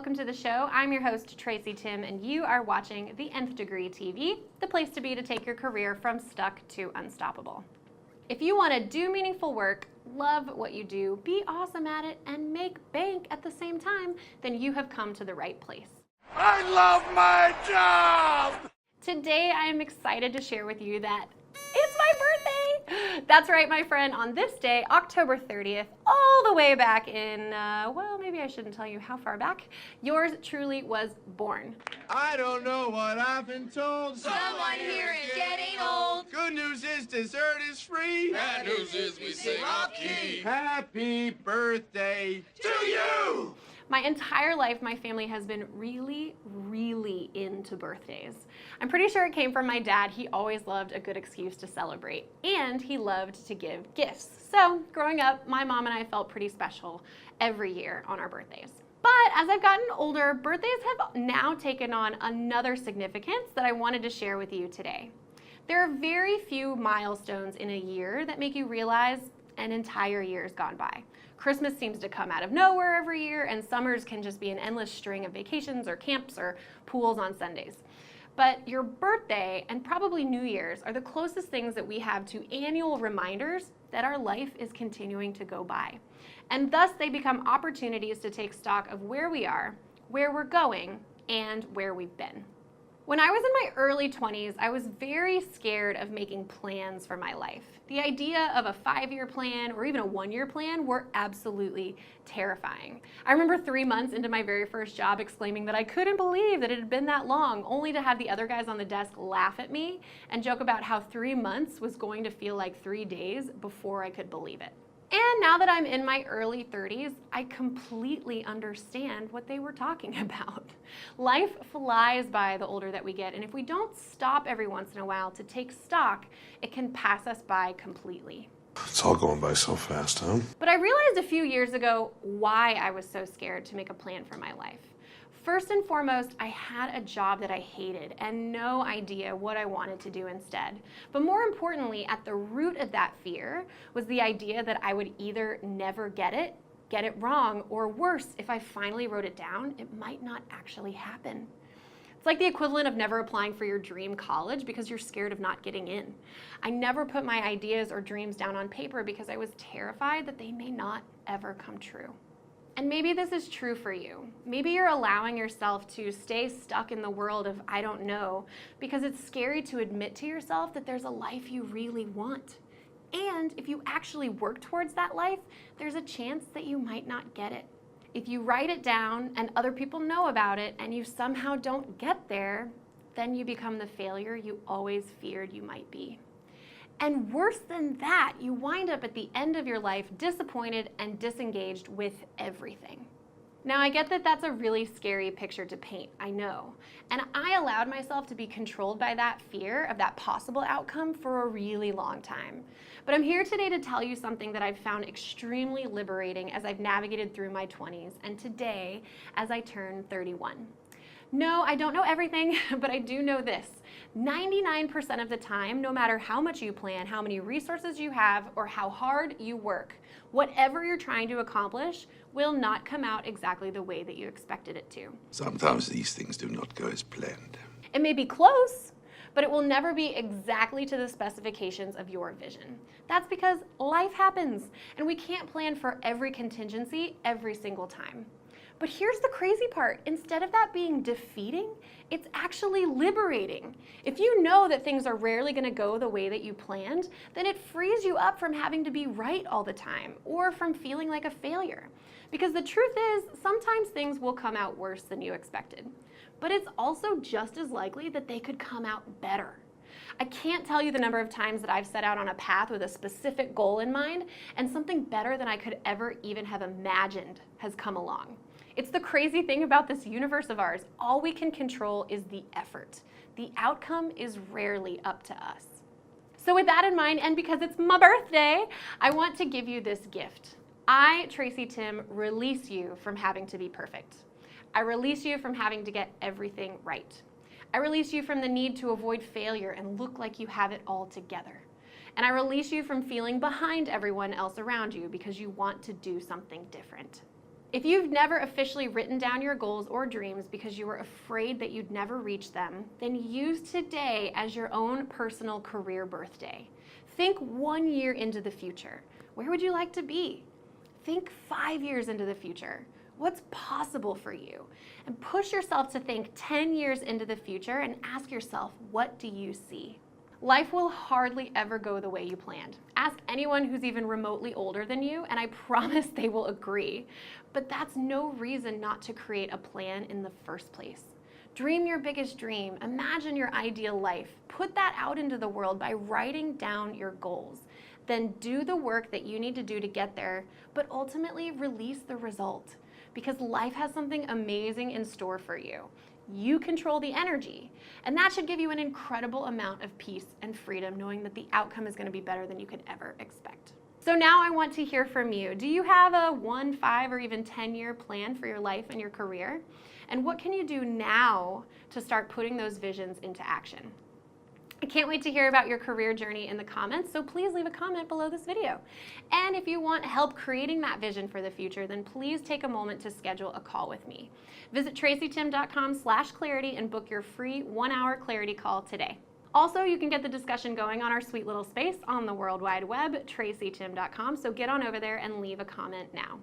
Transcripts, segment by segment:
welcome to the show. I'm your host, Tracy Timm, and you are watching The Nth Degree TV, the place to be to take your career from stuck to unstoppable. If you want to do meaningful work, love what you do, be awesome at it, and make bank at the same time, then you have come to the right place. I love my job! Today, I am excited to share with you that it's my birthday! That's right, my friend. On this day, October 30th, all the way back in, well, maybe I shouldn't tell you how far back, yours truly was born. I don't know what I've been told. Someone here is getting old. Good news is dessert is free. Bad news is we sing off key. Happy birthday to you! My entire life, my family has been really into birthdays. I'm pretty sure it came from my dad. He always loved a good excuse to celebrate, and he loved to give gifts. So growing up, my mom and I felt pretty special every year on our birthdays. But as I've gotten older, birthdays have now taken on another significance that I wanted to share with you today. There are very few milestones in a year that make you realize an entire year has gone by. Christmas seems to come out of nowhere every year, and summers can just be an endless string of vacations or camps or pools on Sundays. But your birthday and probably New Year's are the closest things that we have to annual reminders that our life is continuing to go by. And thus they become opportunities to take stock of where we are, where we're going, and where we've been. When I was in my early 20s, I was very scared of making plans for my life. The idea of a 5-year plan or even a 1-year plan were absolutely terrifying. I remember 3 months into my very first job exclaiming that I couldn't believe that it had been that long, only to have the other guys on the desk laugh at me and joke about how 3 months was going to feel like 3 days before I could believe it. And now that I'm in my early 30s, I completely understand what they were talking about. Life flies by the older that we get, and if we don't stop every once in a while to take stock, it can pass us by completely. It's all going by so fast, huh? But I realized a few years ago why I was so scared to make a plan for my life. First and foremost, I had a job that I hated and no idea what I wanted to do instead. But more importantly, at the root of that fear was the idea that I would either never get it wrong, or worse, if I finally wrote it down, it might not actually happen. It's like the equivalent of never applying for your dream college because you're scared of not getting in. I never put my ideas or dreams down on paper because I was terrified that they may not ever come true. And maybe this is true for you. Maybe you're allowing yourself to stay stuck in the world of I don't know because it's scary to admit to yourself that there's a life you really want. And if you actually work towards that life, there's a chance that you might not get it. If you write it down and other people know about it and you somehow don't get there, then you become the failure you always feared you might be. And worse than that, you wind up at the end of your life disappointed and disengaged with everything. Now, I get that that's a really scary picture to paint, I know. And I allowed myself to be controlled by that fear of that possible outcome for a really long time. But I'm here today to tell you something that I've found extremely liberating as I've navigated through my 20s and today as I turn 31. No, I don't know everything, but I do know this. 99% of the time, no matter how much you plan, how many resources you have, or how hard you work, whatever you're trying to accomplish will not come out exactly the way that you expected it to. Sometimes these things do not go as planned. It may be close, but it will never be exactly to the specifications of your vision. That's because life happens, and we can't plan for every contingency every single time. But here's the crazy part. Instead of that being defeating, it's actually liberating. If you know that things are rarely going to go the way that you planned, then it frees you up from having to be right all the time or from feeling like a failure. Because the truth is, sometimes things will come out worse than you expected. But it's also just as likely that they could come out better. I can't tell you the number of times that I've set out on a path with a specific goal in mind, and something better than I could ever even have imagined has come along. It's the crazy thing about this universe of ours. All we can control is the effort. The outcome is rarely up to us. So with that in mind, and because it's my birthday, I want to give you this gift. I, Tracy Timm, release you from having to be perfect. I release you from having to get everything right. I release you from the need to avoid failure and look like you have it all together. And I release you from feeling behind everyone else around you because you want to do something different. If you've never officially written down your goals or dreams because you were afraid that you'd never reach them, then use today as your own personal career birthday. Think 1 year into the future. Where would you like to be? Think 5 years into the future. What's possible for you? And push yourself to think 10 years into the future and ask yourself, what do you see? Life will hardly ever go the way you planned. Ask anyone who's even remotely older than you, and I promise they will agree. But that's no reason not to create a plan in the first place. Dream your biggest dream. Imagine your ideal life. Put that out into the world by writing down your goals. Then do the work that you need to do to get there, but ultimately release the result. Because life has something amazing in store for you. You control the energy, and that should give you an incredible amount of peace and freedom knowing that the outcome is going to be better than you could ever expect. So now I want to hear from you. Do you have a 1, 5, or even 10-year plan for your life and your career? And what can you do now to start putting those visions into action? I can't wait to hear about your career journey in the comments, so please leave a comment below this video. And if you want help creating that vision for the future, then please take a moment to schedule a call with me. Visit tracytimm.com/clarity and book your free 1-hour clarity call today. Also, you can get the discussion going on our sweet little space on the World Wide Web, tracytimm.com, so get on over there and leave a comment now.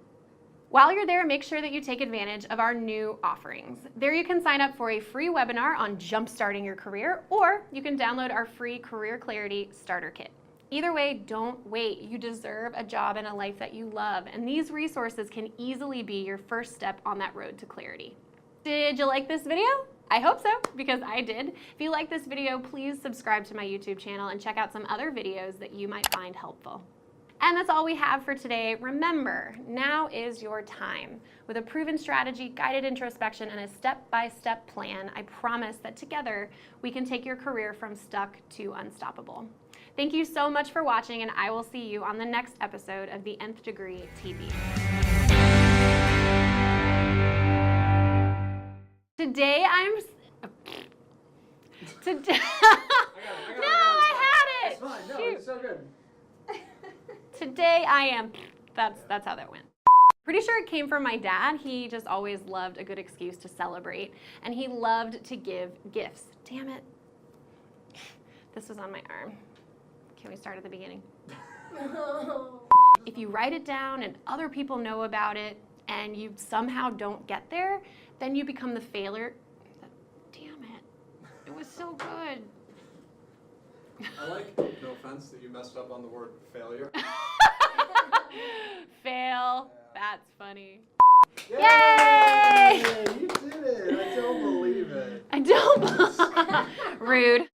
While you're there, make sure that you take advantage of our new offerings. There you can sign up for a free webinar on jumpstarting your career, or you can download our free Career Clarity Starter Kit. Either way, don't wait. You deserve a job and a life that you love, and these resources can easily be your first step on that road to clarity. Did you like this video? I hope so, because I did. If you like this video, please subscribe to my YouTube channel and check out some other videos that you might find helpful. And that's all we have for today. Remember, now is your time. With a proven strategy, guided introspection, and a step-by-step plan, I promise that together we can take your career from stuck to unstoppable. Thank you so much for watching, and I will see you on the next episode of the Nth Degree TV. Today Today. No, I had it. It's fine. No, Shoot. it's so good. Today I am. That's how that went. Pretty sure it came from my dad. He just always loved a good excuse to celebrate, and he loved to give gifts. Damn it. This was on my arm. Can we start at the beginning? If you write it down and other people know about it and you somehow don't get there, then you become the failure. Damn it. It was so good. I like, no offense, that you messed up on the word failure. Fail. That's funny. Yay! You did it! I don't believe it. I don't. Rude.